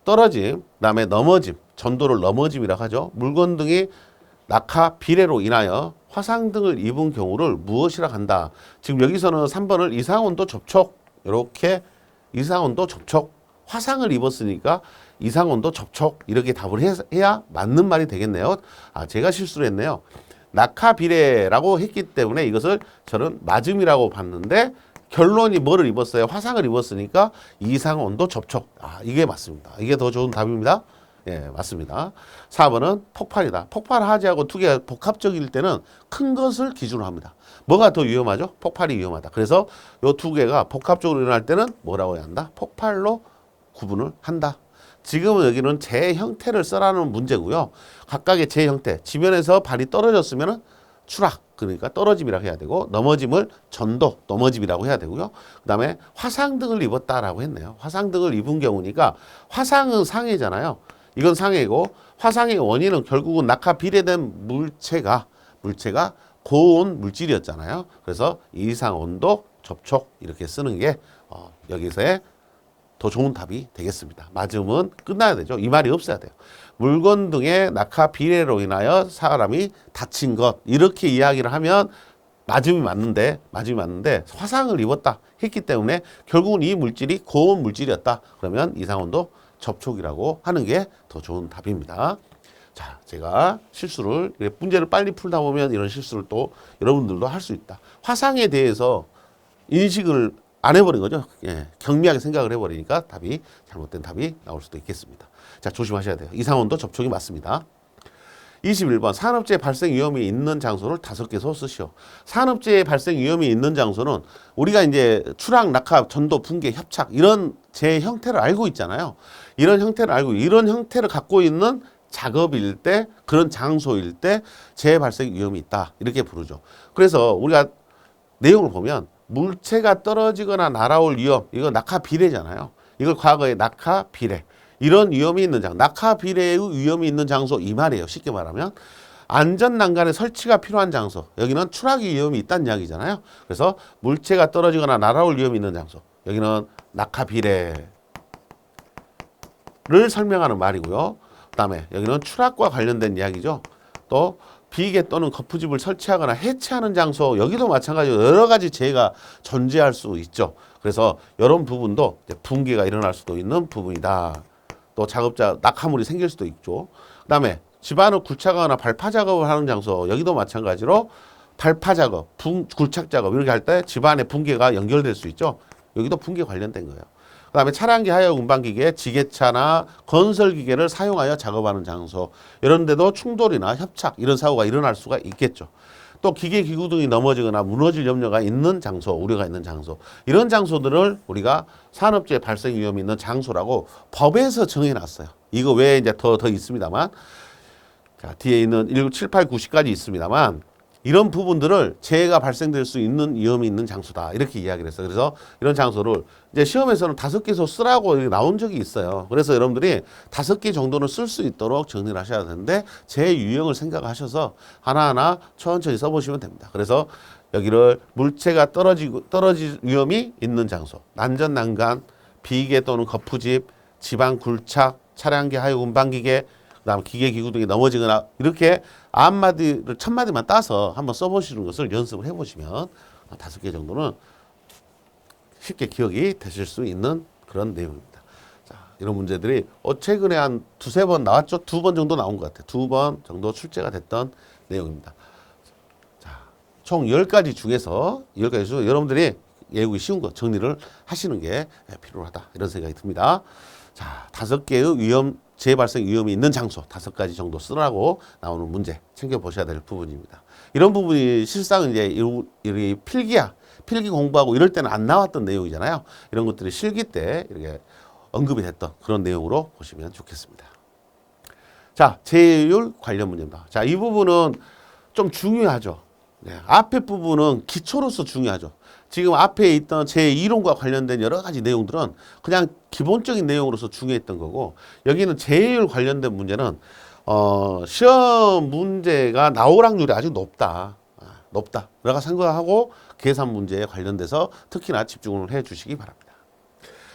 떨어짐, 그다음에 넘어짐, 전도를 넘어짐이라고 하죠. 물건 등이 낙하 비례로 인하여 화상 등을 입은 경우를 무엇이라고 한다. 지금 여기서는 3번을 이상온도 접촉, 이렇게 이상온도 접촉, 화상을 입었으니까 이상온도 접촉, 이렇게 답을 해야 맞는 말이 되겠네요. 아, 제가 실수를 했네요. 낙하 비례라고 했기 때문에 이것을 저는 맞음이라고 봤는데, 결론이 뭐를 입었어요? 화상을 입었으니까 이상온도 접촉. 아, 이게 맞습니다. 이게 더 좋은 답입니다. 예, 맞습니다. 4번은 폭발이다. 폭발 화재하고 두 개가 복합적일 때는 큰 것을 기준으로 합니다. 뭐가 더 위험하죠? 폭발이 위험하다. 그래서 이 두 개가 복합적으로 일어날 때는 뭐라고 해야 한다? 폭발로 구분을 한다. 지금은 여기는 제 형태를 써라는 문제고요. 각각의 제 형태, 지면에서 발이 떨어졌으면 추락, 그러니까 떨어짐이라고 해야 되고, 넘어짐을 전도, 넘어짐이라고 해야 되고요. 그 다음에 화상 등을 입었다라고 했네요. 화상 등을 입은 경우니까, 화상은 상해잖아요. 이건 상해고, 화상의 원인은 결국은 낙하 비례된 물체가 고온 물질이었잖아요. 그래서 이상 온도 접촉 이렇게 쓰는 게 여기서의 더 좋은 답이 되겠습니다. 맞음은 끝나야 되죠. 이 말이 없어야 돼요. 물건 등의 낙하 비례로 인하여 사람이 다친 것, 이렇게 이야기를 하면 맞음이 맞는데 화상을 입었다 했기 때문에 결국은 이 물질이 고온 물질이었다. 그러면 이상온도 접촉이라고 하는 게 더 좋은 답입니다. 자, 제가 실수를, 문제를 빨리 풀다 보면 이런 실수를 또 여러분들도 할 수 있다. 화상에 대해서 인식을 안 해버린 거죠. 예, 경미하게 생각을 해버리니까 답이, 잘못된 답이 나올 수도 있겠습니다. 자, 조심하셔야 돼요. 이상온도 접촉이 맞습니다. 21번, 산업재해 발생 위험이 있는 장소를 5개소 쓰시오. 산업재해 발생 위험이 있는 장소는 우리가 이제 추락, 낙하, 전도, 붕괴, 협착, 이런 재해 형태를 알고 있잖아요. 이런 형태를 갖고 있는 작업일 때, 그런 장소일 때 재발생 위험이 있다. 이렇게 부르죠. 그래서 우리가 내용을 보면 물체가 떨어지거나 날아올 위험, 이거 낙하 비례잖아요. 이걸 과거에 낙하 비례. 이런 위험이 있는 장소, 낙하 비례의 위험이 있는 장소 이 말이에요. 쉽게 말하면. 안전 난간에 설치가 필요한 장소. 여기는 추락의 위험이 있다는 이야기잖아요. 그래서 물체가 떨어지거나 날아올 위험이 있는 장소. 여기는 낙하 비례를 설명하는 말이고요. 그다음에 여기는 추락과 관련된 이야기죠. 또 비계 또는 거푸집을 설치하거나 해체하는 장소, 여기도 마찬가지로 여러 가지 재해가 존재할 수 있죠. 그래서 이런 부분도 붕괴가 일어날 수도 있는 부분이다. 또 작업자 낙하물이 생길 수도 있죠. 그다음에 집안을 굴착하거나 발파 작업을 하는 장소, 여기도 마찬가지로 발파 작업, 굴착 작업 이렇게 할 때 집안에 붕괴가 연결될 수 있죠. 여기도 붕괴 관련된 거예요. 그다음에 차량기 하역 운반기계, 지게차나 건설기계를 사용하여 작업하는 장소, 이런 데도 충돌이나 협착 이런 사고가 일어날 수가 있겠죠. 또 기계 기구 등이 넘어지거나 무너질 염려가 있는 장소, 우려가 있는 장소, 이런 장소들을 우리가 산업재해 발생 위험이 있는 장소라고 법에서 정해놨어요. 이거 외에 이제 더 있습니다만, 자, 뒤에 있는 1, 7, 8, 9, 10까지 있습니다만, 이런 부분들을 재해가 발생될 수 있는 위험이 있는 장소다. 이렇게 이야기를 했어요. 그래서 이런 장소를 이제 시험에서는 5개서 쓰라고 나온 적이 있어요. 그래서 여러분들이 5개 정도는 쓸 수 있도록 정리를 하셔야 되는데 재 유형을 생각하셔서 하나하나 천천히 써보시면 됩니다. 그래서 여기를 물체가 떨어질 위험이 있는 장소, 난전 난간, 비계 또는 거푸집, 집안 굴착, 차량기 하역 운반기계, 그다음 기계 기구 등이 넘어지거나 이렇게 9마디를 1000마디만 따서 한번 써보시는 것을 연습을 해보시면 5개 정도는 쉽게 기억이 되실 수 있는 그런 내용입니다. 자, 이런 문제들이 최근에 한 2-3번 나왔죠? 2번 정도 나온 것 같아요. 2번 정도 출제가 됐던 내용입니다. 자, 총 10가지 중에서 여러분들이 외우기 쉬운 거 정리를 하시는 게 필요하다. 이런 생각이 듭니다. 자, 5개의 재발생 위험이 있는 장소 5가지 정도 쓰라고 나오는 문제 챙겨보셔야 될 부분입니다. 이런 부분이 실상은 이제 이 필기 공부하고 이럴 때는 안 나왔던 내용이잖아요. 이런 것들이 실기 때 이렇게 언급이 됐던 그런 내용으로 보시면 좋겠습니다. 자, 재해율 관련 문제입니다. 자, 이 부분은 좀 중요하죠. 네, 앞에 부분은 기초로서 중요하죠. 지금 앞에 있던 제 이론과 관련된 여러 가지 내용들은 그냥 기본적인 내용으로서 중요했던 거고, 여기는 재해율 관련된 문제는 시험 문제가 나올 확률이 아주 높다. 라고 생각하고 계산 문제에 관련돼서 특히나 집중을 해 주시기 바랍니다.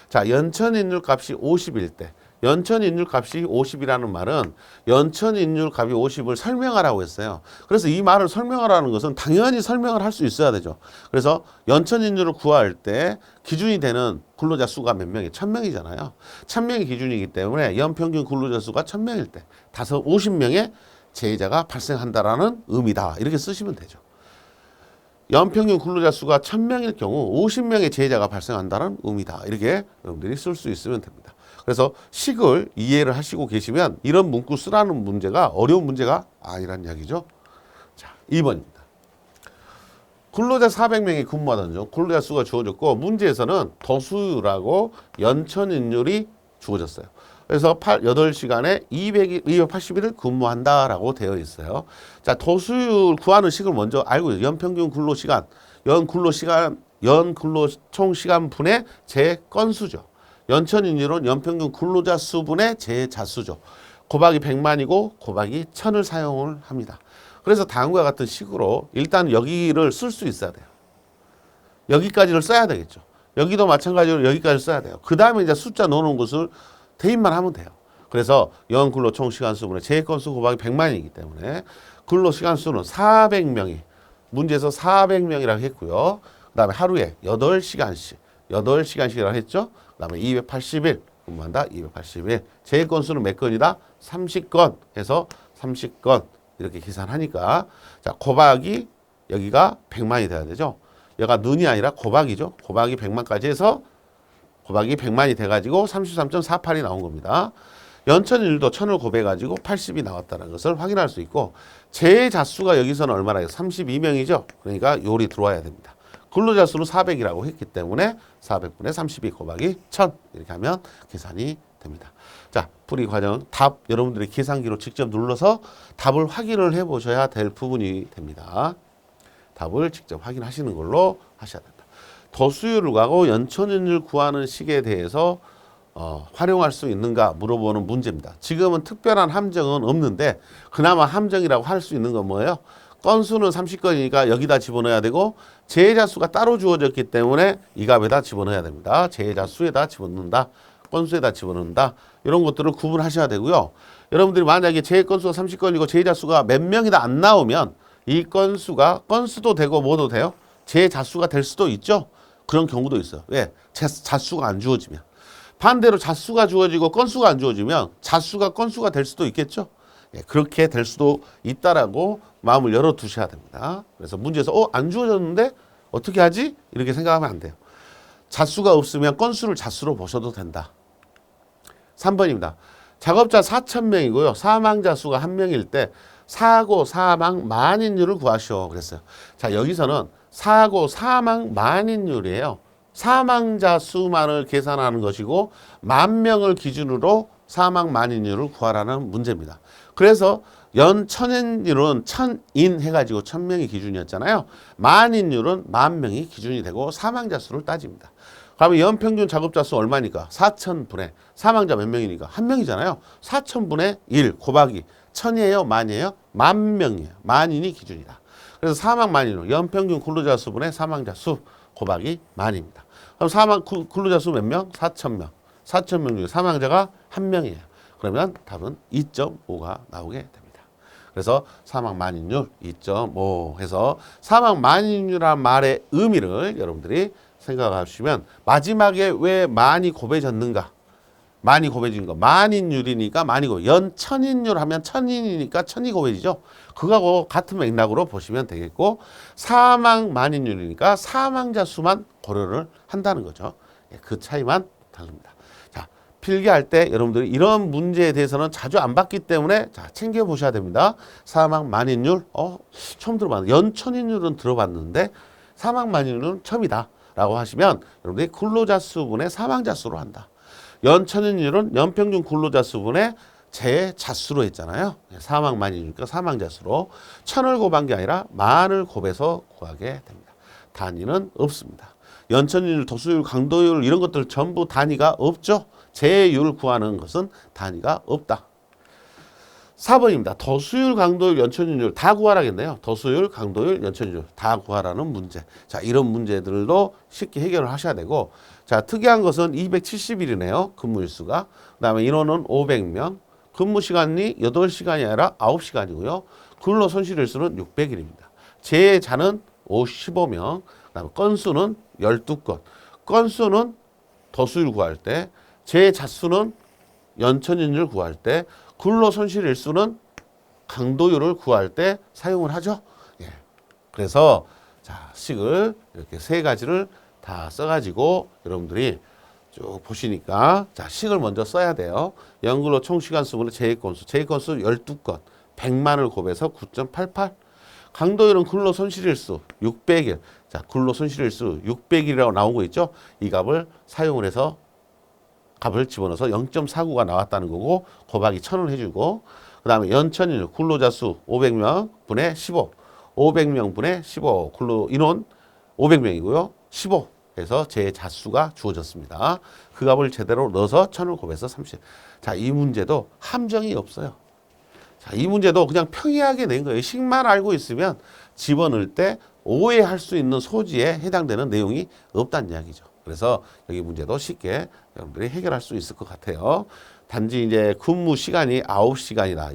자, 연천인율 값이 50일 때, 연천인율 값이 50이라는 말은 연천인율 값이 50을 설명하라고 했어요. 그래서 이 말을 설명하라는 것은 당연히 설명을 할 수 있어야 되죠. 그래서 연천인율을 구할 때 기준이 되는 근로자 수가 몇 명이 1000명이잖아요. 1000명이 기준이기 때문에 연평균 근로자 수가 1000명일 때 50명의 재해자가 발생한다라는 의미다. 이렇게 쓰시면 되죠. 연평균 근로자 수가 1000명일 경우 50명의 재해자가 발생한다는 의미다. 이렇게 여러분들이 쓸 수 있으면 됩니다. 그래서 식을 이해를 하시고 계시면 이런 문구 쓰라는 문제가 어려운 문제가 아니란 이야기죠. 자, 2번입니다. 근로자 400명이 근무하던 중 근로자 수가 주어졌고 문제에서는 도수율하고 연천인율이 주어졌어요. 그래서 8시간에 280일을 근무한다라고 되어 있어요. 자, 도수율 구하는 식을 먼저 알고 있어요. 연평균 근로시간, 연근로 총시간 분의 재건수죠. 연천인율은 연평균 근로자 수분의 재자수죠. 곱하기 100만이고 곱하기 1000을 사용을 합니다. 그래서 다음과 같은 식으로 일단 여기를 쓸 수 있어야 돼요. 여기까지를 써야 되겠죠. 여기도 마찬가지로 여기까지 써야 돼요. 그 다음에 이제 숫자 넣어놓은 것을 대입만 하면 돼요. 그래서 연근로 총시간 수분의 재건수 곱하기 100만이기 때문에 근로시간 수는 400명이 문제에서 400명이라고 했고요. 그 다음에 하루에 8시간씩이라고 했죠. 그 다음에 280일 근무한다. 280일. 재해 건수는 몇 건이다? 30건 해서 30건 이렇게 계산하니까 자, 곱하기 여기가 100만이 돼야 되죠. 여기가 는이 아니라 곱하기죠. 곱하기 100만까지 해서 곱하기 100만이 돼가지고 33.48이 나온 겁니다. 연천인율도 1000을 곱해가지고 80이 나왔다는 것을 확인할 수 있고 재해 자수가 여기서는 얼마나 해요? 32명이죠. 그러니까 요리 들어와야 됩니다. 근로자 수는 400이라고 했기 때문에 400분의 32 곱하기 1000 이렇게 하면 계산이 됩니다. 자, 풀이 과정 답 여러분들이 계산기로 직접 눌러서 답을 확인을 해 보셔야 될 부분이 됩니다. 답을 직접 확인하시는 걸로 하셔야 된다. 도수율을 구하고 연천율을 구하는 식에 대해서 활용할 수 있는가 물어보는 문제입니다. 지금은 특별한 함정은 없는데 그나마 함정이라고 할 수 있는 건 뭐예요? 건수는 30건이니까 여기다 집어넣어야 되고 제자수가 따로 주어졌기 때문에 이 값에다 집어넣어야 됩니다. 제자수에다 집어넣는다. 건수에다 집어넣는다. 이런 것들을 구분하셔야 되고요. 여러분들이 만약에 제 건수가 30건이고 제자수가 몇 명이다 안 나오면 이 건수가 건수도 되고 뭐도 돼요? 제자수가 될 수도 있죠. 그런 경우도 있어요. 왜? 자수가 안 주어지면. 반대로 자수가 주어지고 건수가 안 주어지면 자수가 건수가 될 수도 있겠죠. 예, 그렇게 될 수도 있다라고 마음을 열어두셔야 됩니다. 그래서 문제에서 안 주어졌는데 어떻게 하지? 이렇게 생각하면 안 돼요. 자수가 없으면 건수를 자수로 보셔도 된다. 3번입니다. 작업자 4,000명이고요. 사망자 수가 1명일 때 사고, 사망, 만인율을 구하시오. 그랬어요. 자, 여기서는 사고, 사망, 만인율이에요. 사망자 수만을 계산하는 것이고 10,000명을 기준으로 사망 만인율을 구하라는 문제입니다. 그래서 연천인율은 1,000인 해가지고 1,000명이 기준이었잖아요. 만인율은 10,000명이 기준이 되고 사망자 수를 따집니다. 그러면 연평균 작업자 수 얼마니까? 4,000분의 사망자 몇 명이니까? 1명이잖아요. 4,000분의 1 곱하기 1,000이에요? 만이에요? 10,000명이에요. 만인이 기준이다. 그래서 사망 만인율 연평균 근로자 수분의 사망자 수 곱하기 만입니다. 그럼 사망 근로자 수 몇 명? 4,000명. 4,000명 중에 사망자가 1명이에요. 그러면 답은 2.5가 나오게 됩니다. 그래서 사망 만인율 2.5 해서 사망 만인율이라는 말의 의미를 여러분들이 생각하시면 마지막에 왜 많이 곱해졌는가? 많이 곱해진 거. 만인율이니까 많이 곱해. 연천인율 하면 천인이니까 천이 곱해지죠. 그거하고 같은 맥락으로 보시면 되겠고 사망 만인율이니까 사망자 수만 고려를 한다는 거죠. 그 차이만 다릅니다. 자, 필기할 때 여러분들이 이런 문제에 대해서는 자주 안 봤기 때문에 자, 챙겨보셔야 됩니다. 사망 만인율 처음 들어봤는데 연천인율은 들어봤는데 사망 만인율은 처음이다 라고 하시면 여러분들이 근로자 수분의 사망자 수로 한다. 연천인율은 연평균 근로자 수분의 제자수로 했잖아요. 사망 만이니까 사망자 수로 1,000을 곱한 게 아니라 만을 곱해서 구하게 됩니다. 단위는 없습니다. 연천인율, 도수율, 강도율 이런 것들 전부 단위가 없죠. 제율 구하는 것은 단위가 없다. 4번입니다. 도수율, 강도율, 연천인율 다 구하라겠네요. 도수율, 강도율, 연천인율 다 구하라는 문제. 자, 이런 문제들도 쉽게 해결을 하셔야 되고 자, 특이한 것은 270일이네요. 근무일수가. 그 다음에 인원은 500명. 근무 시간이 8시간이 아니라 9시간이고요. 근로 손실일수는 600일입니다. 제자는 55명. 그 다음에 건수는 12건. 건수는 도수율 구할 때, 제자수는 연천인율 구할 때, 근로 손실일수는 강도율을 구할 때 사용을 하죠. 예. 그래서 자, 식을 이렇게 세 가지를 다 써가지고 여러분들이 쭉 보시니까 자, 식을 먼저 써야 돼요. 연근로 총시간 수분의 제액건수 12건 100만을 곱해서 9.88 강도율은 근로 손실일수 600일 자, 근로 손실일수 600일이라고 나온 거 있죠. 이 값을 사용을 해서 값을 집어넣어서 0.49가 나왔다는 거고 곱하기 1,000을 해주고 그 다음에 연천인율 근로자 수 500명 분의 15 500명 분의 15 근로 인원 500명이고요. 15 해서 제 자수가 주어졌습니다. 그 값을 제대로 넣어서 1,000을 곱해서 30. 자, 이 문제도 함정이 없어요. 자, 이 문제도 그냥 평이하게 낸 거예요. 식만 알고 있으면 집어넣을 때 오해할 수 있는 소지에 해당되는 내용이 없다는 이야기죠. 그래서 여기 문제도 쉽게 여러분들이 해결할 수 있을 것 같아요. 단지 이제 근무 시간이 9시간이다.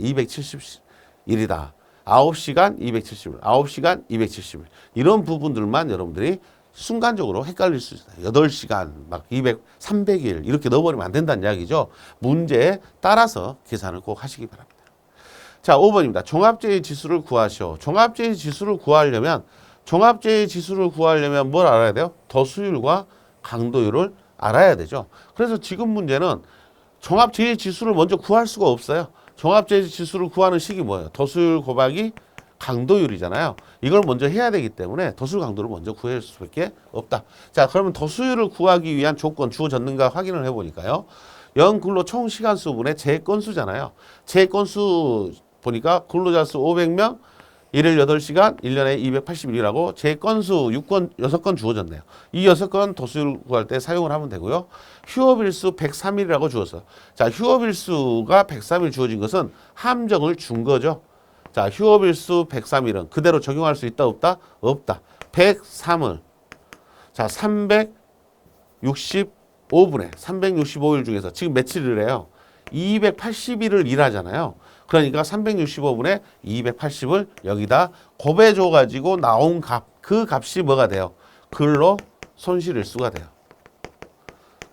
270일이다. 9시간 270일, 9시간 270일. 이런 부분들만 여러분들이 순간적으로 헷갈릴 수 있어요. 8시간, 막 200, 300일 이렇게 넣어버리면 안 된다는 이야기죠. 문제에 따라서 계산을 꼭 하시기 바랍니다. 자, 5번입니다. 종합제의 지수를 구하시오. 종합제의 지수를 구하려면 뭘 알아야 돼요? 도수율과 강도율을 알아야 되죠. 그래서 지금 문제는 종합제의 지수를 먼저 구할 수가 없어요. 종합제의 지수를 구하는 식이 뭐예요? 도수율 곱하기 강도율이잖아요. 이걸 먼저 해야 되기 때문에 도수율 강도를 먼저 구할 수밖에 없다. 자, 그러면 도수율을 구하기 위한 조건 주어졌는가 확인을 해보니까요. 연근로 총 시간수분의 재건수잖아요. 재건수 보니까 근로자 수 500명, 일일 8시간, 1년에 280일이라고 재건수 6건 주어졌네요. 이 6건 도수율 구할 때 사용을 하면 되고요. 휴업일수 103일이라고 주었어요. 자, 휴업일수가 103일 주어진 것은 함정을 준 거죠. 자, 휴업일수 103일은 그대로 적용할 수 있다, 없다? 없다. 103을. 자, 365분에 365일 중에서 지금 며칠을 해요? 280일을 일하잖아요. 그러니까 365분에 280을 여기다 곱해줘 가지고 나온 값, 그 값이 뭐가 돼요? 근로 손실일수가 돼요.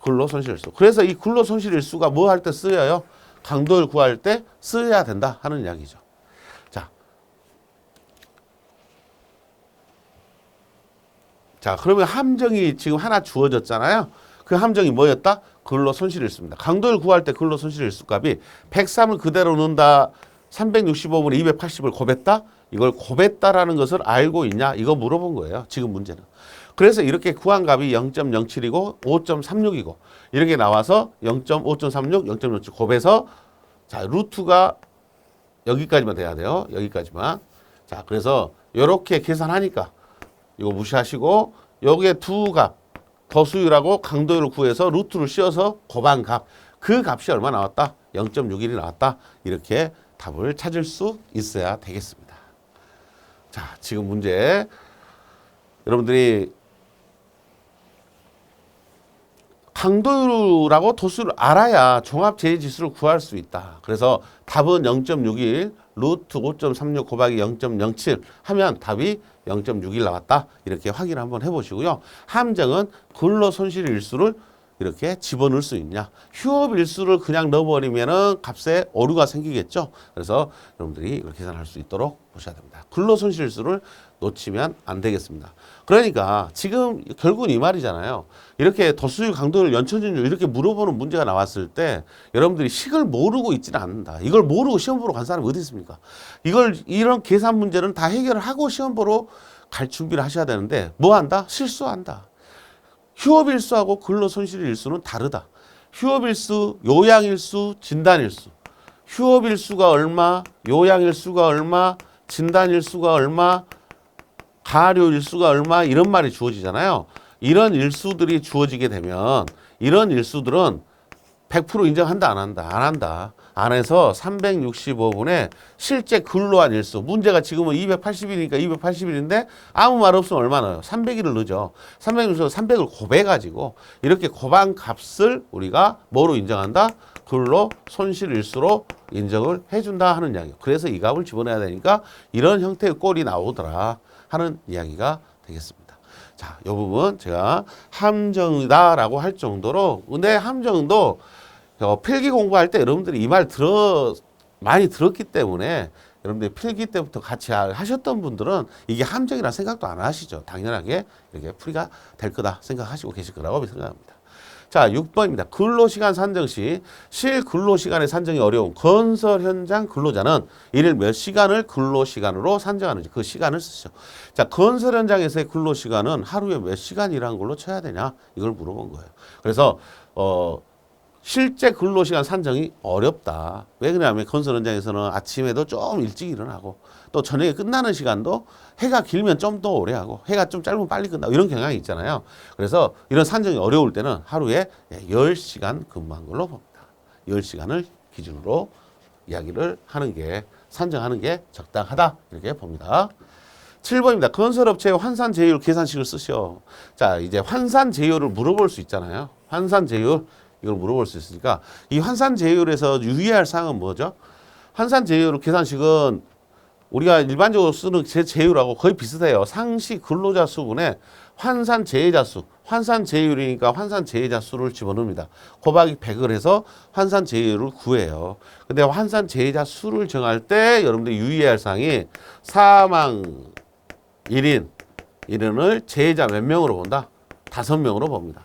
근로 손실일수. 그래서 이 근로 손실일수가 뭐 할 때 쓰여요? 강도를 구할 때 쓰여야 된다 하는 이야기죠. 자, 그러면 함정이 지금 하나 주어졌잖아요. 그 함정이 뭐였다? 근로 손실일수입니다. 강도를 구할 때 근로 손실일수 값이 103을 그대로 넣는다. 365분에 280을 곱했다. 이걸 곱했다라는 것을 알고 있냐? 이거 물어본 거예요. 지금 문제는. 그래서 이렇게 구한 값이 0.07이고 5.36이고 이렇게 나와서 0.5.36, 0.07 곱해서 자, 루트가 여기까지만 돼야 돼요. 여기까지만. 자, 그래서 이렇게 계산하니까 이거 무시하시고 여기에 두 값, 더수율하고 강도율을 구해서 루트를 씌워서 곱한 값, 그 값이 얼마 나왔다? 0.61이 나왔다. 이렇게 답을 찾을 수 있어야 되겠습니다. 자, 지금 문제 여러분들이 강도율하고 도수를 알아야 종합제의지수를 구할 수 있다. 그래서 답은 0.61, 루트 5.36 곱하기 0.07 하면 답이 0.61 나왔다. 이렇게 확인 한번 해보시고요. 함정은 근로손실일수를 이렇게 집어넣을 수 있냐. 휴업일수를 그냥 넣어버리면은 값에 오류가 생기겠죠. 그래서 여러분들이 이걸 계산할 수 있도록 보셔야 됩니다. 근로손실일수를 놓치면 안 되겠습니다. 그러니까 지금 결국은 이 말이잖아요. 이렇게 도수율, 강도율, 연천진율 이렇게 물어보는 문제가 나왔을 때 여러분들이 식을 모르고 있지는 않는다. 이걸 모르고 시험 보러 간 사람이 어디 있습니까? 이런 계산 문제는 다 해결을 하고 시험 보러 갈 준비를 하셔야 되는데 뭐 한다? 실수한다. 휴업일수하고 근로손실일수는 다르다. 휴업일수, 요양일수, 진단일수. 휴업일수가 얼마, 요양일수가 얼마, 진단일수가 얼마, 가료일수가 얼마 이런 말이 주어지잖아요. 이런 일수들이 주어지게 되면 이런 일수들은 100% 인정한다 안 한다? 안 한다. 안 해서 365분에 실제 근로한 일수. 문제가 지금은 280일이니까 280일인데 아무 말 없으면 얼마 넣어요? 300일을 넣죠. 300일에서 300을 곱해가지고 이렇게 곱한 값을 우리가 뭐로 인정한다? 근로 손실일수로 인정을 해준다 하는 이야기예요. 그래서 이 값을 집어넣어야 되니까 이런 형태의 꼴이 나오더라 하는 이야기가 되겠습니다. 자, 이 부분 제가 함정이다라고 할 정도로 근데 함정도 필기 공부할 때 여러분들이 이 말 많이 들었기 때문에 여러분들이 필기 때부터 같이 하셨던 분들은 이게 함정이라 생각도 안 하시죠. 당연하게 이렇게 풀이가 될 거다 생각하시고 계실 거라고 생각합니다. 자, 6번입니다. 근로시간 산정 시 실근로시간의 산정이 어려운 건설 현장 근로자는 일일 몇 시간을 근로시간으로 산정하는지 그 시간을 쓰시죠. 자, 건설 현장에서의 근로시간은 하루에 몇 시간 일한 걸로 쳐야 되냐 이걸 물어본 거예요. 그래서 실제 근로시간 산정이 어렵다. 왜 그러냐면 건설 현장에서는 아침에도 좀 일찍 일어나고 또 저녁에 끝나는 시간도 해가 길면 좀 더 오래 하고 해가 좀 짧으면 빨리 끝나고 이런 경향이 있잖아요. 그래서 이런 산정이 어려울 때는 하루에 10시간 근무한 걸로 봅니다. 10시간을 기준으로 이야기를 하는 게 산정하는 게 적당하다 이렇게 봅니다. 7번입니다. 건설업체의 환산제휴율 계산식을 쓰시오. 자, 이제 환산제휴율을 물어볼 수 있잖아요. 환산제휴율 이걸 물어볼 수 있으니까 이 환산제휴율에서 유의할 사항은 뭐죠? 환산제휴율 계산식은 우리가 일반적으로 쓰는 제휴율하고 거의 비슷해요. 상시 근로자 수분에 환산제외자 수, 환산제휴율이니까 환산제외자 수를 집어넣습니다. 곱하기 100을 해서 환산제휴율을 구해요. 근데 환산제외자 수를 정할 때 여러분들이 유의해야 할 사항이 사망 1인을 제외자 몇 명으로 본다? 5명으로 봅니다.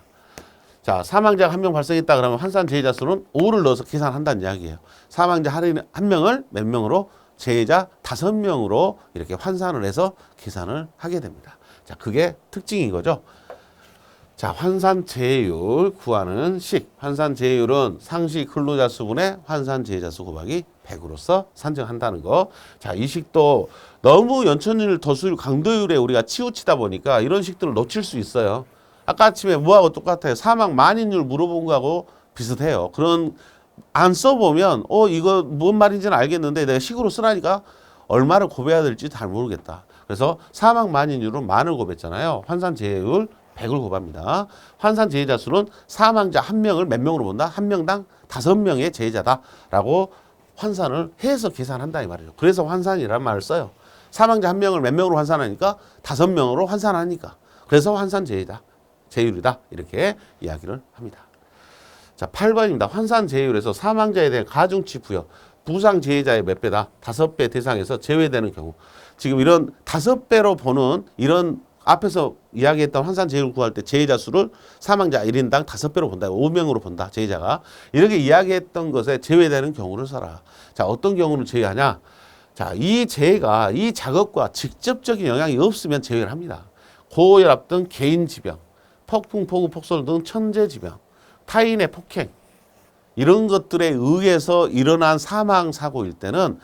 자, 사망자가 1명 발생했다 그러면 환산제외자 수는 5를 넣어서 계산한다는 이야기예요. 사망자 한 명을 몇 명으로? 제외자 5명으로 이렇게 환산을 해서 계산을 하게 됩니다. 자, 그게 특징인 거죠. 자, 환산제율 구하는 식. 환산제율은 상시 근로자 수분의 환산제자 수 곱하기 100으로서 산정한다는 거. 자, 이 식도 너무 연천율, 도수율, 강도율에 우리가 치우치다 보니까 이런 식들을 놓칠 수 있어요. 아까 아침에 뭐하고 똑같아요. 사망 만인율 물어본 거하고 비슷해요. 그런 안 써보면 이거 뭔 말인지는 알겠는데 내가 식으로 쓰라니까 얼마를 곱해야 될지 잘 모르겠다. 그래서 사망 만인율은 만을 곱했잖아요. 환산제율 100을 곱합니다. 환산 제외자 수는 사망자 한 명을 몇 명으로 본다? 한 명당 5명의 제외자다라고 환산을 해서 계산한다 이 말이죠. 그래서 환산이라는 말을 써요. 사망자 한 명을 몇 명으로 환산하니까 5명으로 환산하니까. 그래서 환산 제외다. 제율이다. 이렇게 이야기를 합니다. 자, 8번입니다. 환산 제율에서 사망자에 대한 가중치 부여. 부상 제외자의 몇 배다? 5배 대상에서 제외되는 경우. 지금 이런 5배로 보는 이런 앞에서 이야기했던 환산 제율 구할 때 제외자 수를 사망자 1인당 5배로 본다. 5명으로 본다. 제외자가. 이렇게 이야기했던 것에 제외되는 경우를 써라. 자, 어떤 경우는 제외하냐? 자, 이 제외가 이 작업과 직접적인 영향이 없으면 제외를 합니다. 고혈압 등 개인 질병, 폭풍, 폭우, 폭설 등 천재 질병, 타인의 폭행 이런 것들에 의해서 일어난 사망 사고일 때는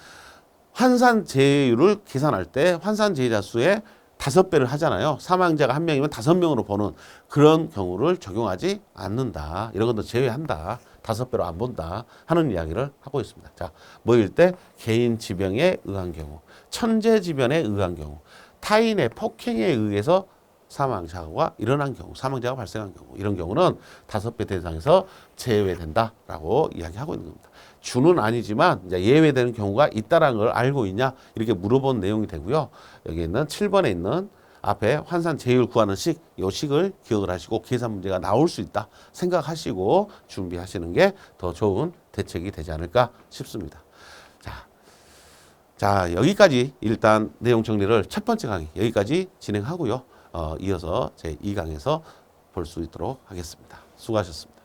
환산 제외율을 계산할 때 환산 제외자 수의 5배를 하잖아요. 사망자가 1명이면 5명으로 보는 그런 경우를 적용하지 않는다. 이런 것도 제외한다. 5배로 안 본다. 하는 이야기를 하고 있습니다. 자, 뭐일 때? 개인 질병에 의한 경우, 천재 질병에 의한 경우, 타인의 폭행에 의해서 사망 사고가 일어난 경우, 사망자가 발생한 경우, 이런 경우는 5배 대상에서 제외된다라고 이야기하고 있는 겁니다. 주는 아니지만 이제 예외되는 경우가 있다라는 걸 알고 있냐 이렇게 물어본 내용이 되고요. 여기 있는 7번에 있는 앞에 환산 제율 구하는 식, 요 식을 기억을 하시고 계산 문제가 나올 수 있다 생각하시고 준비하시는 게 더 좋은 대책이 되지 않을까 싶습니다. 자, 여기까지 일단 내용 정리를 첫 번째 강의 여기까지 진행하고요. 이어서 제 2강에서 볼 수 있도록 하겠습니다. 수고하셨습니다.